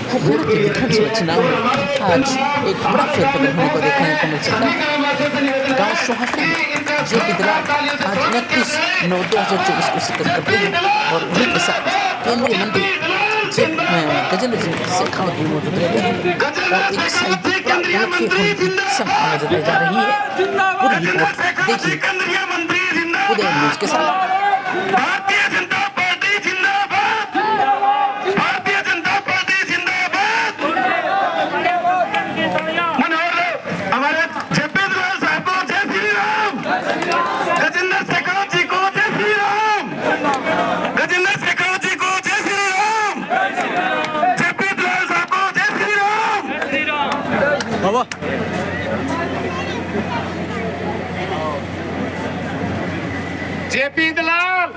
हरियाणा के विधानसभा चुनाव में आज एक बड़ा फेरबदल होने को देखने को मिल सकता है। गांव सोहासरा में जेपी दलाल आज 29/9/2024 को शिरकत करते हैं और उन्हीं के साथ केंद्रीय मंत्री गजेंद्र सिंह शेखावत भी मौजूद रहते हैं और एक साइड संभावना जताई जा रही है। पूरी रिपोर्ट देखिए उदय न्यूज के साथ। जेपी दलाल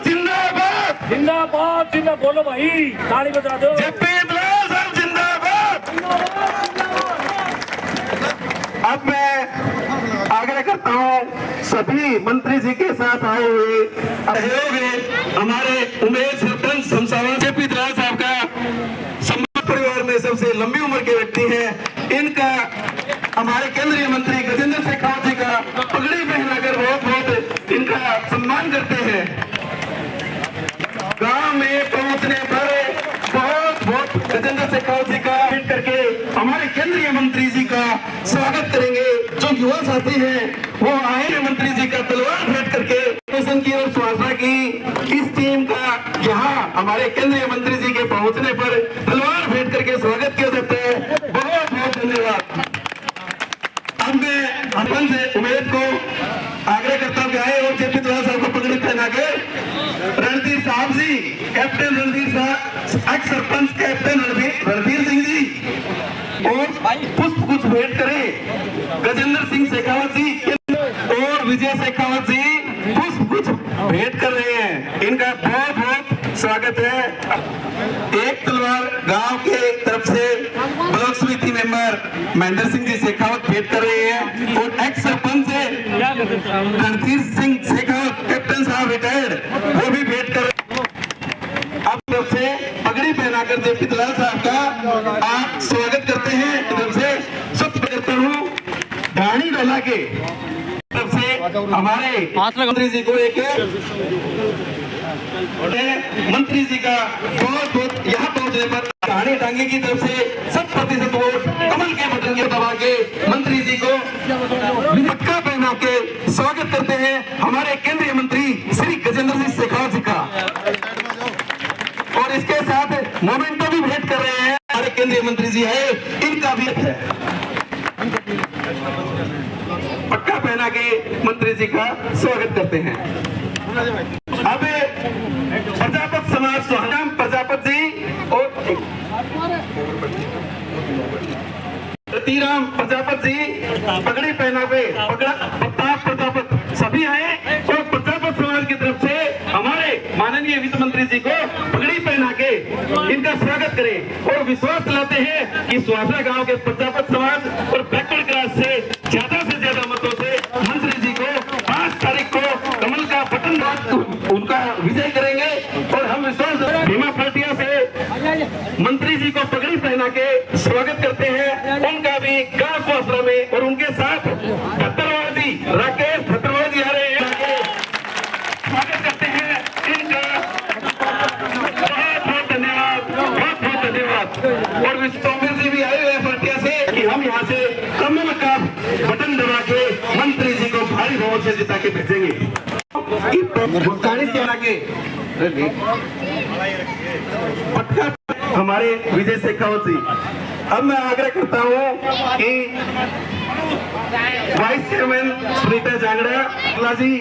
जिंदाबाद जिंदाबाद जिंदाबाद बोलो भाई, ताली बजा दो। जेपी दलाल साहब जिंदाबाद। अब मैं आग्रह करता हूँ सभी मंत्री जी के साथ आए हुए सहयोग हमारे उमेश सरपंच शमशाबाद जेपी दलाल साहब का समाज परिवार में सबसे लंबी उम्र के व्यक्ति हैं। इनका हमारे केंद्रीय मंत्री गजेंद्र शेखावत जी का पगड़ी पहनाकर बहुत इनका सम्मान करते हैं। गांव में पहुंचने पर बहुत गजेंद्र शेखावत जी का भेंट करके हमारे केंद्रीय मंत्री जी का स्वागत करेंगे। जो युवा साथी हैं वो आए मंत्री जी का तलवार भेंट करके की और स्वागत की इस टीम का यहाँ हमारे केंद्रीय मंत्री जी के पहुंचने पर तलवार भेंट करके स्वागत किया जाता है। बहुत बहुत धन्यवाद। अब मैं हरपन से उमेद को आग्रह करता हूँ कि आए और जेपी दलाल साहब को पगड़ी पहना के रणधीर साहब जी, कैप्टन रणधीर साहब, एक्स सरपंच कैप्टन रणधीर सिंह जी और पुष्प कुछ भेंट करें। गजेंद्र सिंह शेखावत जी और विजय शेखावत जी पुष्प कुछ भेंट कर रहे हैं। इनका बहुत बहुत स्वागत है। एक तलवार गांव के तरफ से ब्लॉक समिति मेंबर महेंद्र सिंह जी शेखावत भेंट कर रहे हैं और एक्स सरपंच से रणधीर सिंह शेखावत कैप्टन साहब रिटायर्ड वो भी भेंट कर रहे हैं। अब तरफ से पगड़ी पहनाकर जेपी दलाल साहब का आप स्वागत करते हैं। तरफ से सब करता हूँ ढाणी डोला के तरफ से हमारे मंत्री जी को एक मंत्री जी का बहुत यहाँ पहुंचने पर कहानी टांगे की तरफ से 100% वोट कमल के बटन के दबा के मंत्री जी को पटका पहना के स्वागत करते हैं हमारे केंद्रीय मंत्री श्री गजेंद्र सिंह शेखावत जी का। और इसके साथ मोमेंटो भी भेंट कर रहे हैं हमारे केंद्रीय मंत्री जी है, इनका भी है। पटका पहना के मंत्री जी का स्वागत करते हैं। अब प्रजापत समाज सोहनाम प्रजापत जी और रतीराम प्रजापत जी पगड़ी पहना हुए प्रजापत सभी हैं और प्रजापत समाज की तरफ से हमारे माननीय वित्त मंत्री जी को पगड़ी पहना के इनका स्वागत करें और विश्वास दिलाते हैं कि सुहासरा गांव के प्रजापत समाज और बैकवर्ड क्लास से ज्यादा मतों से मंत्री जी को 5 तारीख को कमल का बटन उनका विजय करेंगे। और हम विश्वास भीमा पाटिया से मंत्री जी को पगड़ी पहना के स्वागत करते हैं। उनका भी गांव सुहासरा में और उनके साथ भद्रवादी राकेश भद्रवादी आ रहे हैं, स्वागत करते हैं इनका। बहुत धन्यवाद, बहुत धन्यवाद। और विश्वमित्र जी भी आए हुए पाटिया से कि हम यहाँ से कमल का बटन दबा के मंत्री जी को भारी बहुमत से जिता के भेजेंगे। पटका हमारे विजय शेखावत जी। अब मैं आग्रह करता हूँ कि वाइस चेयरमैन सुनीता जांगड़ा जी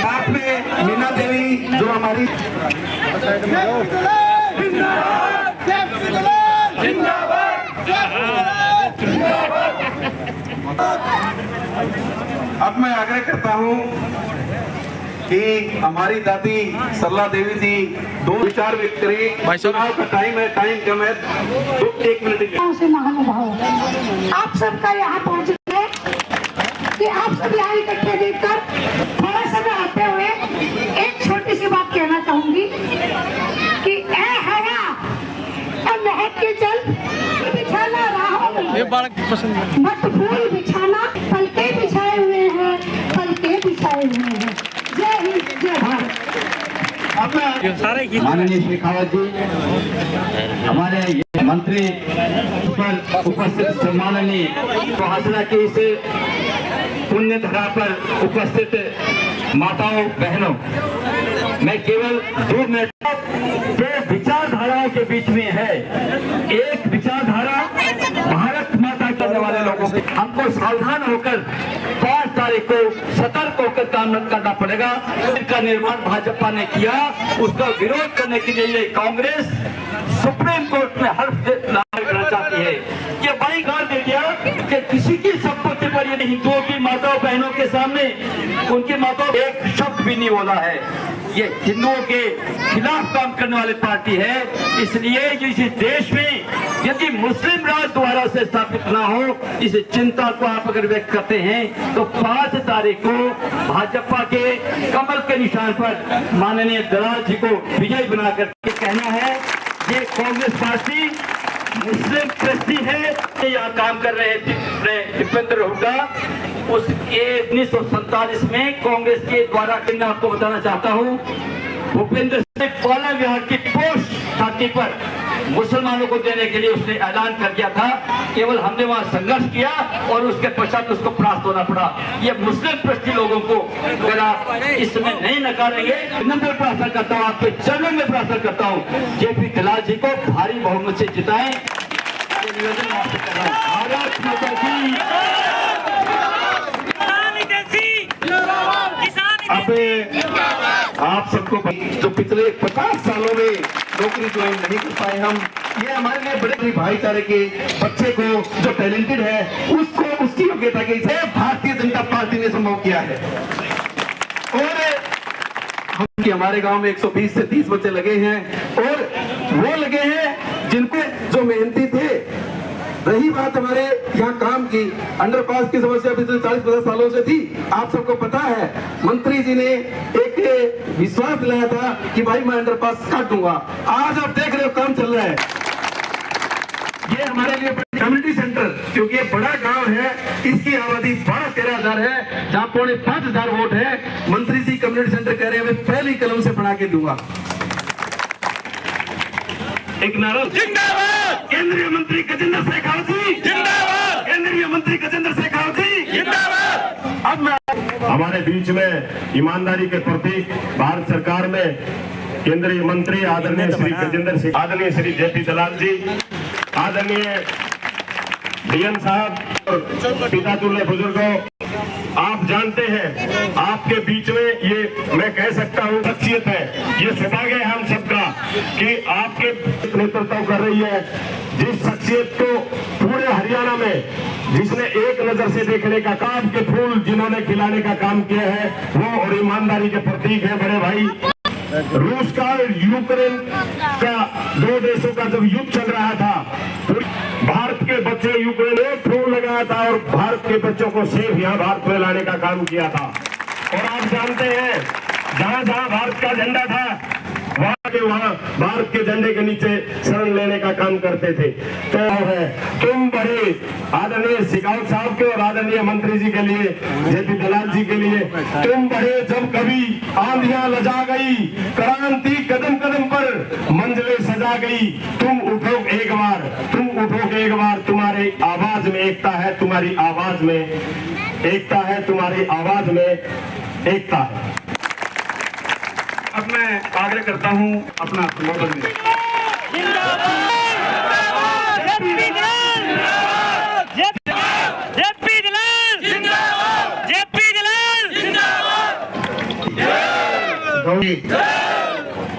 साथ में मीना देवी जो हमारी अब मैं आग्रह करता हूं कि हमारी दादी सरला देवी जी 2 विचार व्यक्त करें। चुनाव का टाइम है, टाइम कम है, तो 1 मिनट से महानुभाव आप सबका यहाँ पहुँच गए कि आप सब यहाँ इकट्ठे देखकर थोड़ा समय आते हुए एक छोटी सी बात मत फूल बिछाना, पलके बिछाए हुए हैं, पलके बिछाए हुए हैं। जय हिंद, जय भारत। माननीय शेखावत जी, हमारे ये मंत्री पर उपस्थित सम्माननीय सुहासना की इस पुण्य धरा पर उपस्थित माताओं बहनों, मैं केवल 2 मिनट दो विचारधाराओं के बीच में है। एक विचारधारा भारत माता करने वाले लोगों को हमको सावधान होकर 5 तारीख को सतर्क होकर काम करना पड़ेगा। इसका निर्माण भाजपा ने किया, उसका विरोध करने के लिए कांग्रेस सुप्रीम कोर्ट में हल्फ करना चाहती है। ये बड़ी गाल दे दिया कि किसी की संपत्ति पर ये हिंदुओं की माताओं बहनों के सामने उनकी माताओं एक शब्द भी नहीं बोला है। ये हिंदुओं के खिलाफ काम करने वाली पार्टी है। इसलिए इस देश में यदि मुस्लिम राज दोबारा से स्थापित ना हो, इस चिंता को आप अगर व्यक्त करते हैं तो 5 तारीख को भाजपा के कमल के निशान पर माननीय दलाल जी को विजयी बनाकर कहना है ये कांग्रेस पार्टी मुस्लिम ट्रस्टी है। यहाँ काम कर रहे हैं दीपेंद्र हुड्डा, उस 1947 में कांग्रेस के द्वारा, मैं आपको बताना चाहता हूँ, भूपेंद्र सिंह कोला विहार की पोस्ट छाती पर मुसलमानों को देने के लिए उसने ऐलान कर दिया था। केवल हमने वहां संघर्ष किया और उसके पश्चात उसको परास्त होना पड़ा। ये मुस्लिम ट्रस्टी लोगों को अगर आप इसमें नहीं नकारेंगे, नंबर प्रार्थना करता हूँ, आपके चरणों में प्रार्थना करता हूँ, जेपी दलाल जी को भारी बहुमत से जिताएं। निवेदन आपसे कर रहा हूँ। भारत माता की। आप सबको जो पिछले 50 सालों में नौकरी ज्वाइन नहीं कर पाए हम, ये हमारे लिए बड़े भाईचारे के बच्चे को जो टैलेंटेड है उसको उसकी योग्यता के हिसाब से भारतीय जनता पार्टी ने संभव किया है। और हमारे गांव में 120 से 30 बच्चे लगे हैं और वो लगे हैं जिनको जो मेहनती थे। रही बात हमारे यहाँ काम की, अंडरपास की समस्या पिछले 40-50 सालों से थी। आप सबको पता है, मंत्री जी ने एक विश्वास दिलाया था कि भाई मैं अंडरपास काट दूंगा। आज आप देख रहे हो काम चल रहा है। ये हमारे लिए कम्युनिटी सेंटर, क्योंकि ये बड़ा गांव है, इसकी आबादी 12-13 हजार है, जहाँ 4,500 वोट है। मंत्री जी कम्युनिटी सेंटर कह रहे हैं मैं पहली कलम से बना के दूंगा। एक नारा जिंदाबाद, केंद्रीय मंत्री गजेंद्र शेखावत जी जिंदाबाद, केंद्रीय मंत्री गजेंद्र शेखावत जी जिंदाबाद। अब मैं हमारे बीच में ईमानदारी के प्रतीक भारत सरकार में केंद्रीय मंत्री आदरणीय श्री गजेंद्र सिंह, आदरणीय श्री जेपी दलाल जी, आदरणीय डीएम साहब और पिता तुल्य बुजुर्गों, आप जानते हैं आपके बीच में ये मैं कह सकता हूँ शख्सियत है। ये सौभाग्य है हम सबका कि आपके नेतृत्व कर रही है जिस शख्सियत को पूरे हरियाणा में, जिसने एक नजर से देखने का काम के फूल जिन्होंने खिलाने का काम किया है, वो और ईमानदारी के प्रतीक है बड़े भाई। रूस का यूक्रेन का 2 देशों का जब युद्ध चल रहा था, भारत के बच्चे यूक्रेन में फूल लगाया था और भारत के बच्चों को सेफ यहाँ भारत में लाने का काम किया था। और आप जानते हैं जहाँ जहाँ भारत का झंडा था वहाँ भारत के झंडे के नीचे शरण लेने का काम करते थे। तो है तुम बड़े आदरणीय शेखावत साहब के और आदरणीय मंत्री जी के लिए, जेपी दलाल जी के लिए, तुम बड़े जब कभी आंधियां लजा गई, क्रांति कदम कदम पर मंजिलें सजा गई, तुम उठो एक बार, तुम उठो एक बार, तुम्हारी आवाज में एकता है, तुम्हारी आवाज में एकता है, तुम्हारी आवाज में एकता है। अब मैं आग्रह करता हूं अपना संबोधन में।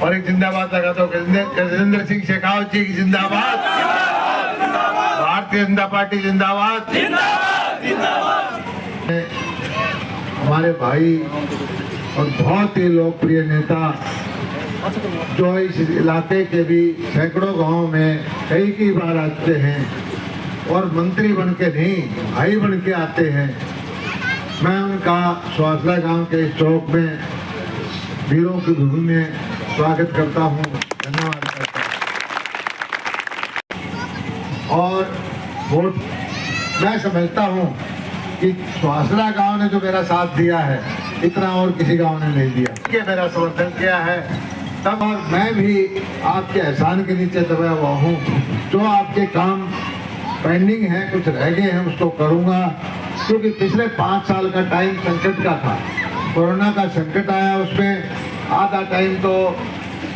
और एक जिंदाबाद लगाता हूँ गजेंद्र सिंह शेखावत जी की जिंदाबाद, भारतीय जनता पार्टी जिंदाबाद। हमारे भाई और बहुत ही लोकप्रिय नेता जो इस इलाके के भी सैकड़ों गांव में कई बार आते हैं और मंत्री बन के नहीं भाई बन के आते हैं, मैं उनका सुहासला गांव के इस चौक में वीरों की भूमि में स्वागत करता हूं, धन्यवाद करता हूं। और वोट मैं समझता हूँ कि सुहासरा गांव ने जो मेरा साथ दिया है इतना और किसी गांव ने नहीं दिया, कि मेरा समर्थन किया है तब, और मैं भी आपके एहसान के नीचे दबा हुआ हूँ। जो आपके काम पेंडिंग है, कुछ रह गए हैं, उसको करूँगा, क्योंकि पिछले 5 साल का टाइम संकट का था। कोरोना का संकट आया, उसमें आधा टाइम तो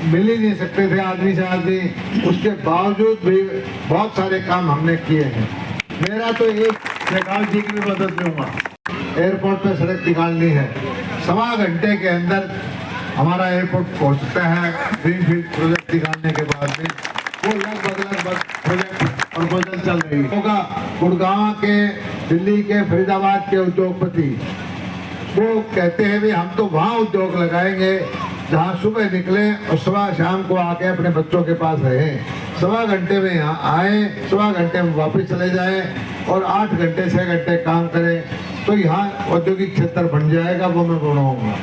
मिल ही नहीं सकते थे आदमी से आदमी, उसके बावजूद भी बहुत सारे काम हमने किए हैं। मेरा तो एक शेखावत जी की भी मदद लूँगा। एयरपोर्ट पे सड़क निकालनी है, 1.25 घंटे के अंदर हमारा एयरपोर्ट पहुँचता है। ग्रीनफील्ड प्रोजेक्ट निकालने के बाद में वो लगभग प्रोजेक्ट प्रपोजल चल रही होगा। गुड़गांव के, दिल्ली के, फरीदाबाद के उद्योगपति वो कहते हैं भी हम तो वहाँ उद्योग लगाएंगे जहाँ सुबह निकले और सुबह शाम को आके अपने बच्चों के पास रहें। 1.25 घंटे में यहाँ आए, 1.25 घंटे में वापस चले जाएं और 8 घंटे 6 घंटे काम करें, तो यहाँ औद्योगिक क्षेत्र बन जाएगा। वो मैं बनाऊंगा।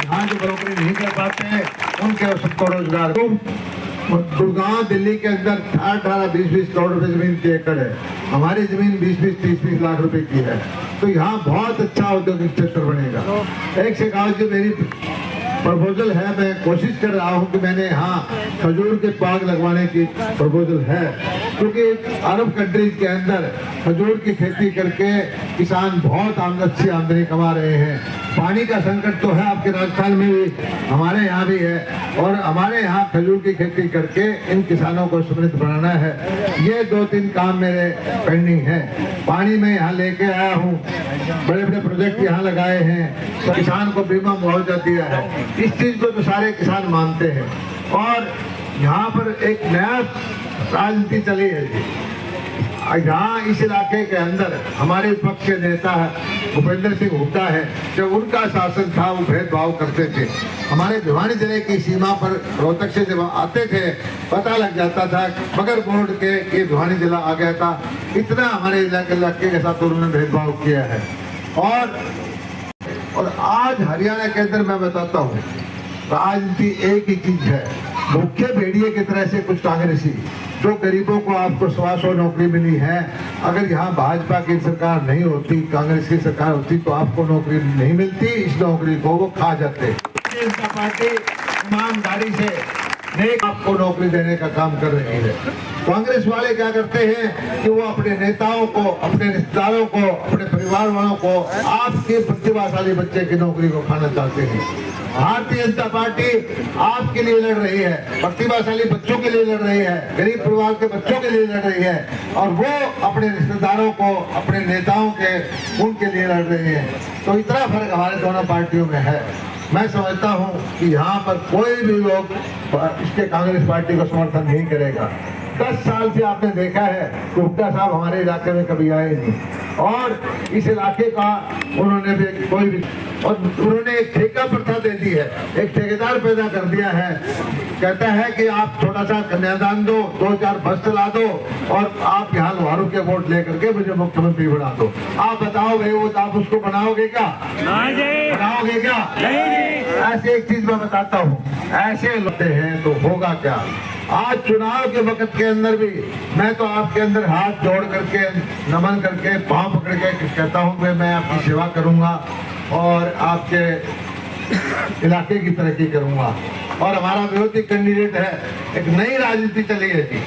यहाँ जो नौकरी नहीं कर पाते हैं उनके सबको रोजगार दूं। गुड़गांव दिल्ली के अंदर 18-20 करोड़ रुपए जमीन के एकड़ है, हमारी जमीन 20-30 लाख रुपए की है, तो यहाँ बहुत अच्छा औद्योगिक क्षेत्र बनेगा। एक शेखावत जी मेरी प्रपोजल है, मैं कोशिश कर रहा हूँ कि मैंने यहाँ खजूर के बाग लगवाने की प्रपोजल है, क्योंकि अरब कंट्रीज के अंदर खजूर की खेती करके किसान बहुत अच्छी आमदनी कमा रहे हैं। पानी का संकट तो है आपके राजस्थान में भी, हमारे यहाँ भी है, और हमारे यहाँ खजूर की खेती करके इन किसानों को समृद्ध बनाना है। ये 2-3 काम मेरे पेंडिंग है। पानी में यहाँ लेके आया हूँ, बड़े बड़े प्रोजेक्ट यहाँ लगाए हैं, तो किसान को बीमा मुआवजा दिया है। इस चीज को तो सारे किसान मानते हैं। और यहाँ पर एक नया राजनीति चली है जी। यहाँ इस इलाके के अंदर हमारे विपक्ष के नेता भूपेंद्र सिंह हुड्डा है, जब उनका शासन था वो भेदभाव करते थे। हमारे भिवानी जिले की सीमा पर रोहतक से जब आते थे पता लग जाता था, मगर बोर्ड के ये भिवानी जिला आ गया था। इतना हमारे इलाके के साथ उन्होंने भेदभाव किया है। और आज हरियाणा के अंदर मैं बताता हूँ, राजनीति एक ही चीज है, मुख्य भेड़िए की तरह से कुछ कांग्रेसी जो गरीबों को आपको 100 नौकरी मिली है, अगर यहाँ भाजपा की सरकार नहीं होती, कांग्रेस की सरकार होती, तो आपको नौकरी नहीं मिलती। इस नौकरी को वो खा जाते। जनता पार्टी ईमानदारी से आपको नौकरी देने का काम कर रही है। कांग्रेस वाले क्या करते हैं कि वो अपने नेताओं को, अपने रिश्तेदारों को, अपने परिवार वालों को, आपके प्रतिभाशाली बच्चे की नौकरी को खाना चाहते हैं। भारतीय जनता पार्टी आपके लिए लड़ रही है, प्रतिभाशाली बच्चों के लिए लड़ रही है, गरीब परिवार के बच्चों के लिए लड़ रही है, और वो अपने रिश्तेदारों को, अपने नेताओं के, उनके लिए लड़ रही है। तो इतना फर्क हमारे दोनों पार्टियों में है। मैं समझता हूँ कि यहाँ पर कोई भी लोग इसके कांग्रेस पार्टी को समर्थन नहीं करेगा। 10 साल से आपने देखा है कि हुड्डा साहब हमारे इलाके में कभी आए नहीं, और इस इलाके का उन्होंने भी कोई भी, और उन्होंने एक ठेका प्रथा दे दी है, एक ठेकेदार पैदा कर दिया है। कहता है कि आप थोड़ा सा कन्यादान दो, 2-4 बस चला दो, और आप यहाँ लोहारू के वोट लेकर के मुझे मुख्यमंत्री बना दो। आप बताओ भाई, वो आप उसको बनाओगे क्या? बनाओगे क्या? ऐसे एक चीज मैं बताता हूँ, ऐसे लोग हैं तो होगा क्या? आज चुनाव के वक्त के अंदर भी मैं तो आपके अंदर हाथ जोड़ करके, नमन करके, पांव पकड़ के कहता हूँ कि मैं आपकी सेवा करूंगा और आपके इलाके की तरक्की करूंगा। और हमारा विरोधी कैंडिडेट है, एक नई राजनीति चली है जी,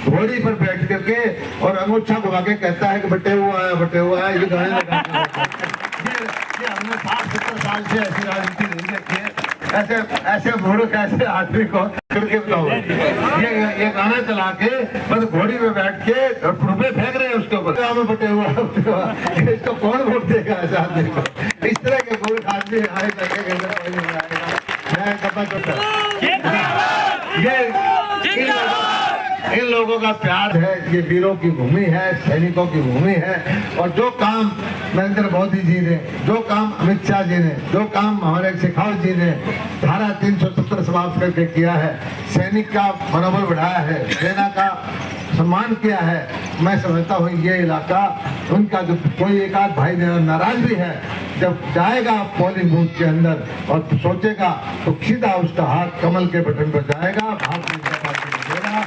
घोड़ी पर बैठ करके और अंगूठा घुमा के कहता है कि बटे हुआ है, बटे हुआ है, ये गाने लगा ये हमने 60-70 साल से ऐसी राजनीति नहीं देखी है। ऐसे मूर्ख ऐसे आदमी को करके बताओ, ये गाना चला के बस घोड़ी में बैठ के रुपए फेंक रहे हैं उसके ऊपर, बटे हुआ इसको कौन वोट देगा ऐसे आदमी को? इस तरह के मूर्ख आदमी आए करके के अंदर कोई नहीं आएगा। मैं इन लोगों का प्यार है, ये वीरों की भूमि है, सैनिकों की भूमि है। और जो काम नरेंद्र मोदी जी ने, जो काम अमित शाह जी ने, जो काम हमारे शेखावत जी ने धारा 370 समाप्त करके किया है, सैनिक का मनोबल बढ़ाया है, सेना का सम्मान किया है, मैं समझता हूँ ये इलाका उनका, जो कोई एक आध भाई नाराज भी है, जब जाएगा पोलिंग बूथ के अंदर और सोचेगा तो सीधा उसका हाथ कमल के बटन पर जाएगा, भारतीय जनता पार्टी को देगा।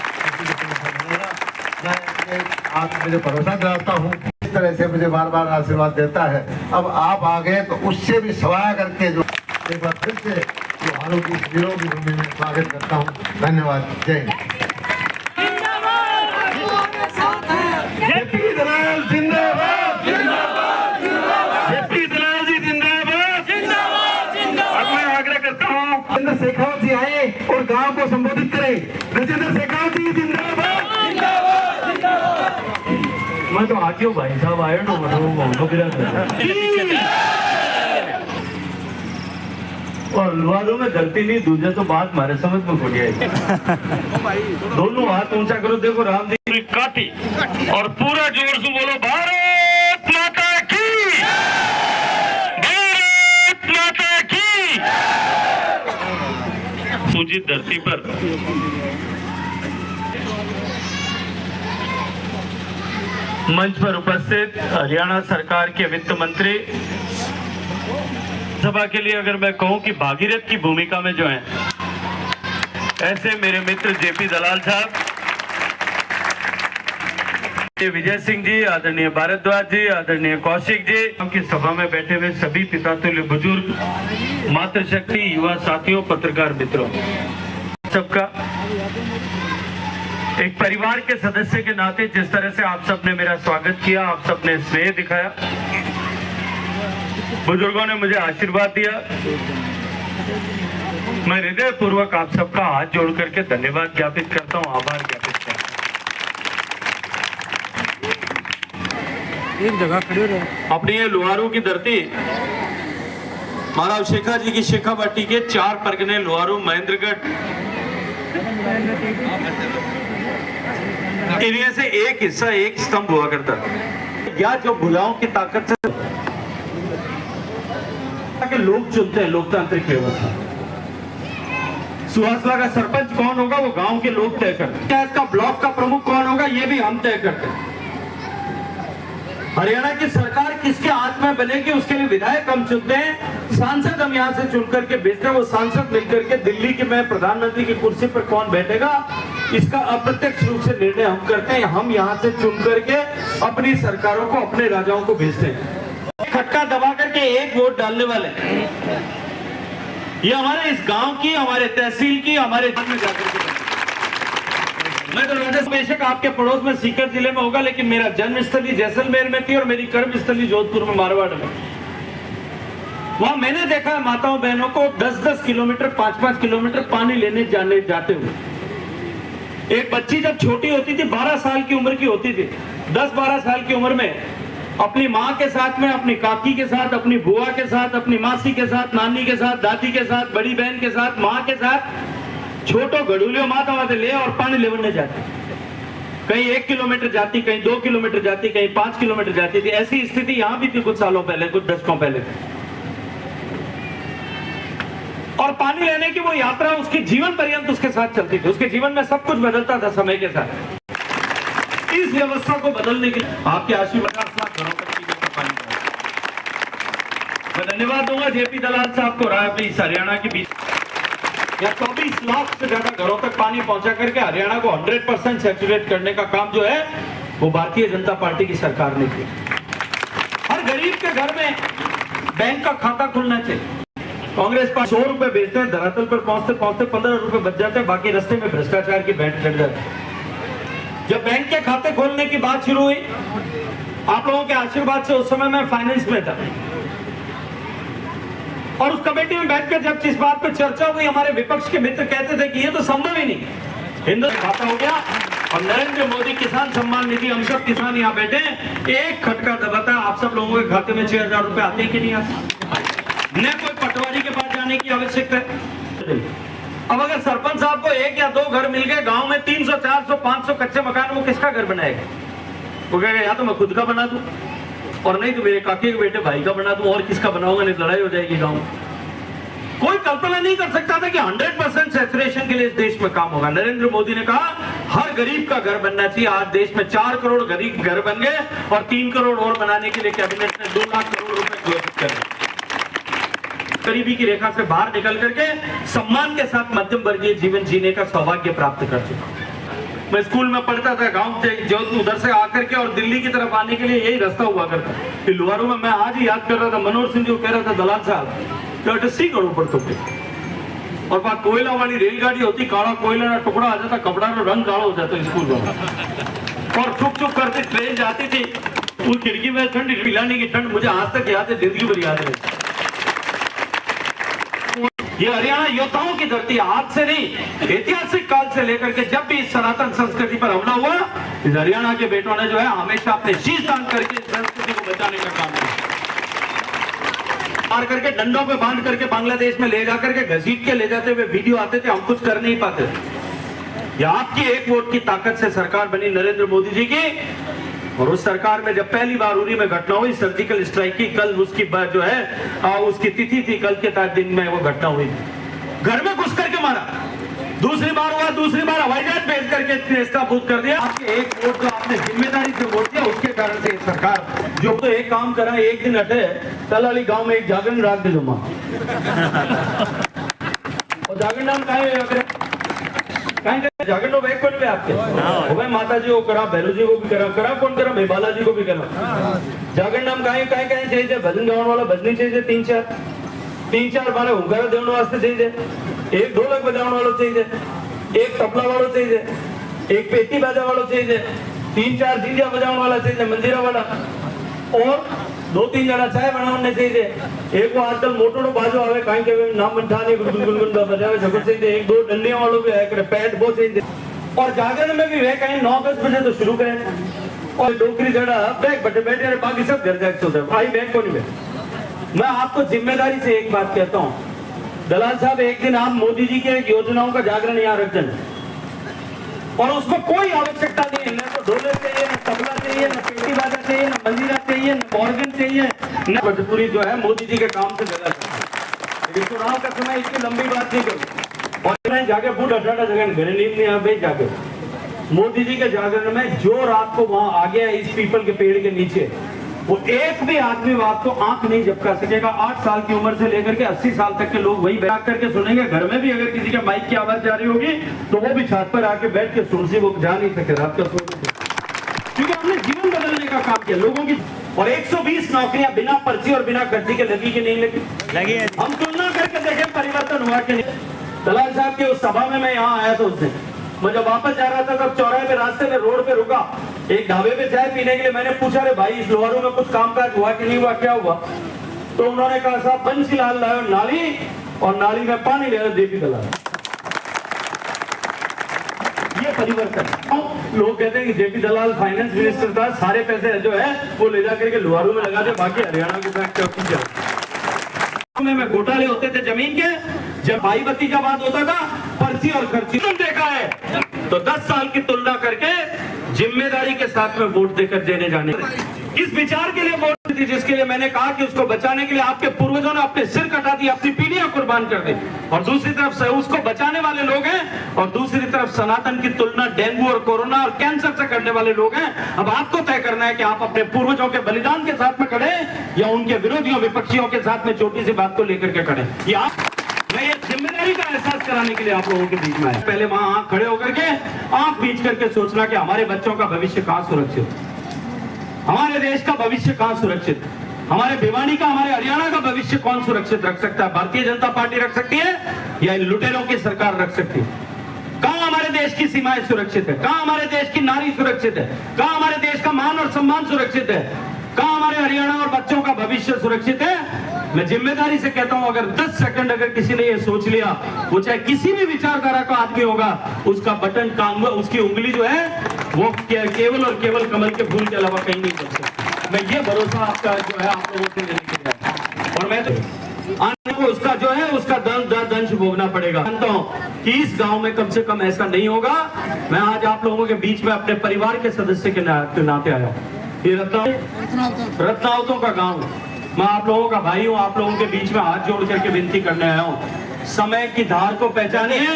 मैं आप मुझे भरोसा दिलाता हूँ। जिस तरह से मुझे बार बार आशीर्वाद देता है, अब आप आ गए तो उससे भी सवाया करके जो एक बार फिर से त्योहारों की वीरों की भूमि में स्वागत करता हूँ। धन्यवाद। जय हिंद। जेपी दलाल जिंदाबाद, जेपी दलाल जी जिंदाबाद। अब मैं आग्रह करता हूँ गजेंद्र शेखावत जी आए और गांव को संबोधित करें। गजेंद्र शेखावत जी जिंदाबाद। मैं तो आके हूँ भाई साहब आए तो उनको और लुहारों में गलती नहीं, दूसरे तो बात हमारे समझ में पड़ जाएगी। दोनों हाथ ऊंचा करो, देखो राम जी काटी और पूरा जोर से बोलो भारत माता की, भारत माता की। पूजित धरती पर मंच पर उपस्थित हरियाणा सरकार के वित्त मंत्री, सभा के लिए अगर मैं कहूं कि भागीरथ की भूमिका में जो है, ऐसे मेरे मित्र जेपी दलाल साहब, विजय सिंह जी, आदरणीय भारद्वाज जी, आदरणीय कौशिक जी, उनकी सभा में बैठे हुए सभी पिता तुल्य बुजुर्ग, मातृशक्ति, युवा साथियों, पत्रकार मित्रों, सबका एक परिवार के सदस्य के नाते जिस तरह से आप सबने मेरा स्वागत किया, आप सबने स्नेह दिखाया, बुजुर्गों ने मुझे आशीर्वाद दिया, मैं हृदय पूर्वक आप सबका हाथ जोड़ करके धन्यवाद ज्ञापित करता हूं, आभार ज्ञापित करता हूं। एक जगह खड़े रहो। अपनी ये लुहारू की धरती, महाराज शेखा जी की शेखावाटी के 4 परगने लुहारू, महेंद्रगढ़, इनमें से एक हिस्सा, एक स्तंभ हुआ करता या जो भुजाओं की ताकत से के लोग चुनते हैं लोकतांत्रिक व्यवस्था। सुहासला का सरपंच कौन होगा वो गांव के लोग तय करते हैं। का ब्लॉक का प्रमुख कौन होगा ये भी हम तय करते हैं। हरियाणा की सरकार किसके हाथ में बनेगी उसके लिए विधायक हम चुनते हैं, सांसद हम यहाँ से चुन करके भेजते हैं। वो सांसद मिलकर के दिल्ली के में प्रधानमंत्री की कुर्सी पर कौन बैठेगा इसका अप्रत्यक्ष रूप से निर्णय हम करते हैं। हम यहाँ से चुन करके अपनी सरकारों को, अपने राजाओं को भेजते हैं। खटका दबा करके एक वोट डालने वाले ये हमारे इस गांव की, हमारे तहसील की, हमारे में जाकर के मैं तो राजस्व बेशक आपके पड़ोस में सीकर जिले में होगा, लेकिन मेरा जन्मस्थली जैसलमेर में थी और मेरी कर्मस्थली जोधपुर में, मारवाड़ में। वहां मैंने देखा माताओं बहनों को 10-10 किलोमीटर, 5-5 किलोमीटर पानी लेने जाते हुए। एक बच्ची जब छोटी होती थी, 12 साल की उम्र की होती थी, 10-12 साल की उम्र में अपनी माँ के साथ में, अपनी काकी के साथ, अपनी बुआ के साथ, अपनी मासी के साथ, नानी के साथ, दादी के साथ, बड़ी बहन के साथ, माँ के साथ, छोटो घड़ूलियों माता वाते ले और पानी लेवने जाती। कहीं 1 किलोमीटर जाती, कहीं 2 किलोमीटर जाती, कहीं 5 किलोमीटर जाती थी। ऐसी स्थिति यहाँ भी थी कुछ सालों पहले, कुछ दशकों पहले। और पानी लेने की वो यात्रा उसकी जीवन पर्यंत उसके साथ चलती थी। उसके जीवन में सब कुछ बदलता था समय के साथ। इस व्यवस्था को बदलने के लिए आपके आशीर्वाद घरों तक पानी। मैं धन्यवाद दूंगा जेपी दलाल साहब को, इस हरियाणा के बीच या 24 लाख से ज्यादा घरों तक पानी पहुंचा करके हरियाणा को 100% सैचुरेट करने का काम जो है वो भारतीय जनता पार्टी की सरकार ने किया। हर गरीब के घर में बैंक का खाता खुलना चाहिए। कांग्रेस पास 100 रुपए बेचते हैं, धरातल पर पहुंचते पहुंचते 15 रुपए बच जाते हैं, बाकी रास्ते में भ्रष्टाचार की भेंट चढ़ जाती है। जब बैंक के खाते खोलने की बात शुरू हुई, आप लोगों के आशीर्वाद से, उस समय मैं फाइनेंस में था और उस कमेटी में बैठकर जब जिस बात पर चर्चा हुई, हमारे विपक्ष के मित्र कहते थे कि ये तो संभव ही नहीं, हिंदुस्तान खाता हो गया और नरेंद्र मोदी किसान सम्मान निधि, हम सब किसान यहाँ बैठे एक खटका दबाता, आप सब लोगों के खाते में 6,000 रुपए आते हैं कि नहीं आते। न कोई पटवारी के पास जाने की आवश्यकता है। अब अगर सरपंच साहब को 1 या 2 घर मिल गए गांव में, 300, 400, 500 कच्चे मकान, वो किसका घर बनाएगा? वो कहेगा या तो मैं खुद का बना दूं और नहीं तो मेरे काके के बेटे भाई का बना दूं, और किसका बनाऊंगा, नहीं लड़ाई हो जाएगी गांव में। कोई कल्पना नहीं कर सकता था कि 100% सैचुरेशन के लिए इस देश में काम होगा। नरेंद्र मोदी ने कहा हर गरीब का घर बनना चाहिए। आज देश में 4 करोड़ गरीब घर बन गए और 3 करोड़ और बनाने के लिए कैबिनेट ने 2 लाख करोड़ रुपए घोषित कर दिए। गरीबी की रेखा से बाहर निकल करके सम्मान के साथ मध्यम वर्गीय जीवन जीने का सौभाग्य प्राप्त कर चुका। मैं स्कूल में पढ़ता था, गांव से जो उधर से आकर के और दिल्ली की तरफ आने के लिए यही रास्ता हुआ करता कि लुहारू में। मैं आज ही याद कर रहा था, मनोहर सिंह जो कह रहा था दलाल साहब तो 80 करोड़ पड़ते थे और वहां कोयला वाली रेलगाड़ी होती, काला कोयला का टुकड़ा आ जाता, कपड़ा का रंग काला हो जाता स्कूल में, और चुप चुप करते ट्रेन जाती थी, वो खिड़की में ठंड, पिलाने की ठंड मुझे आज तक याद है, जिंदगी भर याद है। ये हरियाणा योद्धाओं की धरती है, आज से नहीं, ऐतिहासिक काल से लेकर के जब भी इस सनातन संस्कृति पर हमला हुआ, इस हरियाणा के बेटों ने जो है हमेशा अपने शीश दान करके इस संस्कृति को बचाने का काम किया। मार करके डंडों पे बांध करके बांग्लादेश में ले जाकर के घसीट के ले जाते हुए वीडियो आते थे, हम कुछ कर नहीं पाते। ये आपकी एक वोट की ताकत से सरकार बनी नरेंद्र मोदी जी की, और उस सरकार में जब पहली बार उरी में घटना हुई सर्जिकल स्ट्राइक की, कल उसकी जो है उसकी तिथि थी, कल के दिन में वो घटना हुई, घर में घुस करके मारा। दूसरी बार हुआ, दूसरी बार हवाई जहाज भेज करके नेस्ताभूत कर दिया। आपके एक वोट जो आपने जिम्मेदारी से वोट दिया, उसके कारण से सरकार जो तो एक काम करा, एक दिन हटे तलाली गांव में एक जागरण राख दे जुम्मा और जागरण नाम का जागरण नो बैग कौन पे आपके हो भाई, माता जी को करा, भैरू जी को भी करा कौन करा भाई, बालाजी को भी करा। जागरण नाम कहीं चाहिए, भजन गाने वाला भजनी चाहिए, तीन चार बारे हुंगारा देने वास्ते चाहिए, एक ढोलक बजाने वालों चाहिए, एक तबला वालों चाहिए, एक पेटी बाजा वालों चाहिए, 3-4 जीजा बजाने वाला चाहिए, मंजीरा वाला, और 2-3 जना चाय बनाने चाहिए। एक वो आजकल मोटोड़ो बाजो आवे, कहीं के नाम मंठाने गुलगुल बजावे जगह चाहिए, 1-2 डंडियां वालों भी है, पैट बहुत चाहिए। और जागरण में भी वे कहीं 9-10 बजे तो शुरू करें, और डोकरी जड़ा बैग बटे बैठे, बाकी सब घर जाके सोते भाई बैग को नहीं बैठ। मैं आपको जिम्मेदारी से एक बात कहता हूं, दलाल साहब, एक दिन आप मोदी जी के योजनाओं का जागरण यहाँ रख दें, और उसको कोई आवश्यकता नहीं है, न तो ढोलक चाहिए, न तबला चाहिए, न पेटी बाजा चाहिए, न मंजीरा चाहिए, न ऑर्गन चाहिए, न भोजपुरी जो है मोदी जी के काम से जगह चाहिए। लेकिन चुनाव का समय इतनी लंबी बात नहीं करूँ, और जाके फूट 18 जगह घरे नींद नहीं आ गई, जाके मोदी जी के जागरण में जो रात को वहां आ गया इस पीपल के पेड़ के नीचे, वो एक भी आदमी बात को आंख नहीं झपका सकेगा। 8 साल की उम्र से लेकर के 80 साल तक के लोग वही बैठ करके सुनेंगे। घर में भी अगर किसी के माइक की आवाज जा रही होगी तो वो भी छत पर आके बैठ के सुन सी, वो जा नहीं सके रात का सोने, क्योंकि हमने जीवन बदलने का काम किया लोगों की। और 120 नौकरियां बिना पर्ची और बिना कर्जी के लगी कि नहीं लगी है। हम तुलना करके देखें परिवर्तन हुआ कि नहीं। दलाल साहब की उस सभा में मैं यहाँ आया था, उस दिन मैं जब वापस जा रहा था तब चौराहे पे रास्ते में रोड पे रुका, एक ढाबे पे चाय पीने के लिए। मैंने पूछा, रे भाई इस लोहारू में कुछ कामकाज हुआ कि नहीं हुआ, क्या हुआ? तो उन्होंने कहा, साहब बंसीलाल लाओ नाली, और नाली में पानी ले रहे जेपी दलाल। ये परिवर्तन। लोग कहते हैं कि जेपी दलाल फाइनेंस मिनिस्टर था, सारे पैसे जो है वो ले जाकर के लोहारू में लगा दे, बाकी हरियाणा के साथ में घोटाले होते थे जमीन के। जब भाई भतीजावाद होता था, पर्ची और खर्ची देखा है, तो 10 साल की तुलना करके जिम्मेदारी के साथ में वोट देकर देने जाने, इस विचार के लिए वोट दी, जिसके लिए मैंने कहा कि उसको बचाने के लिए आपके पूर्वजों ने अपने सिर कटा दिए, अपनी पीढ़ियां कुर्बान कर दी, और दूसरी तरफ से उसको बचाने वाले लोग हैं, और दूसरी तरफ सनातन की तुलना डेंगू और कोरोना और कैंसर से करने वाले लोग हैं। अब आपको तय करना है कि आप अपने पूर्वजों के बलिदान के साथ में खड़े या उनके विरोधियों विपक्षियों के साथ में छोटी सी बात को लेकर के खड़े। मैं ये जिम्मेदारी का एहसास कराने के लिए आप लोगों के बीच में आया। पहले वहां आंख खड़े होकर के आंख बीच करके सोचना कि हमारे बच्चों का भविष्य कहां सुरक्षित, हमारे देश का भविष्य कहां सुरक्षित, हमारे भिवानी का, हमारे हरियाणा का भविष्य कौन सुरक्षित रख सकता है? भारतीय जनता पार्टी रख सकती है या इन लुटेरों की सरकार रख सकती है? कहां हमारे देश की सीमाएं सुरक्षित है? कहां हमारे देश की नारी सुरक्षित है? कहां हमारे देश का मान और सम्मान सुरक्षित है? कहां हमारे हरियाणा और बच्चों का भविष्य सुरक्षित है? मैं जिम्मेदारी से कहता हूं, अगर 10 सेकंड अगर किसी ने ये सोच लिया, वो चाहे किसी भी विचारधारा का आदमी होगा, उसका बटन काम, उसकी उंगली जो है वो केवल और केवल कमल के फूल के अलावा कहीं नहीं चल सकती। मैं ये भरोसा आपका जो है आप लोगों से लेने के लिए, और मैं तो आने को उसका जो है उसका दंश भोगना पड़ेगा। जानता हूं कि इस गांव में कम से कम ऐसा नहीं होगा। मैं आज आप लोगों के बीच में अपने परिवार के सदस्य के नाते आया हूं। ये रत्नावतों का गांव, मैं आप लोगों का भाई हूं, आप लोगों के बीच में हाथ जोड़ करके विनती करने आया हूं। समय की धार को पहचानिए,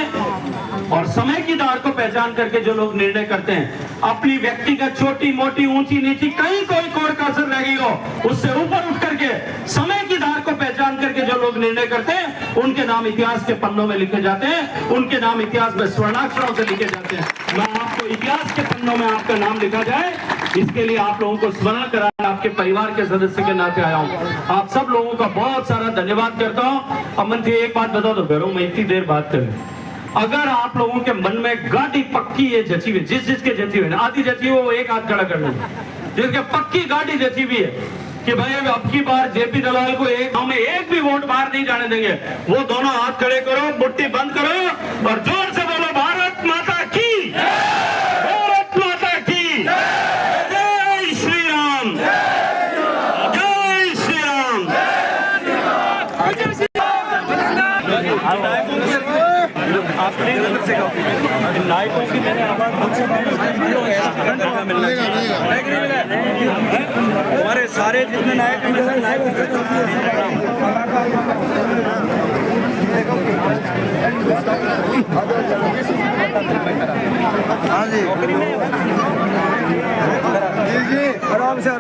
और समय की धार को पहचान करके जो लोग निर्णय करते हैं, अपनी व्यक्तिगत छोटी मोटी ऊंची नीची कहीं कोई कोर कसर रह गई हो, उससे ऊपर उठ करके समय की धार को पहचान करके जो लोग निर्णय करते हैं उनके नाम इतिहास के पन्नों में लिखे जाते हैं, उनके नाम इतिहास में स्वर्णाक्षरों से लिखे जाते हैं। मैं आपको इतिहास के पन्नों में आपका नाम लिखा जाए, इसके लिए आप लोगों को स्मरण कराना आपके परिवार के सदस्य के नाते आया हूँ। आप सब लोगों का बहुत सारा धन्यवाद करता हूँ। अब मंत्री एक बात बता दो, घरों में इतनी देर बात करें, अगर आप लोगों के मन में गाड़ी पक्की है जची हुई, जिसके जची हुई, आधी जची हुई वो एक हाथ खड़ा करना, जिसके पक्की गाड़ी जची हुई है कि भाई अब की बार जेपी दलाल को हम एक भी वोट बाहर नहीं जाने देंगे, वो दोनों हाथ खड़े करो, मुट्ठी बंद करो और जोर से बोलो भारत माता की, भारत माता की जय श्री राम, जय श्री राम। नायकों की मैंने हमारे सारे जितने नायक हाँ जी आराम से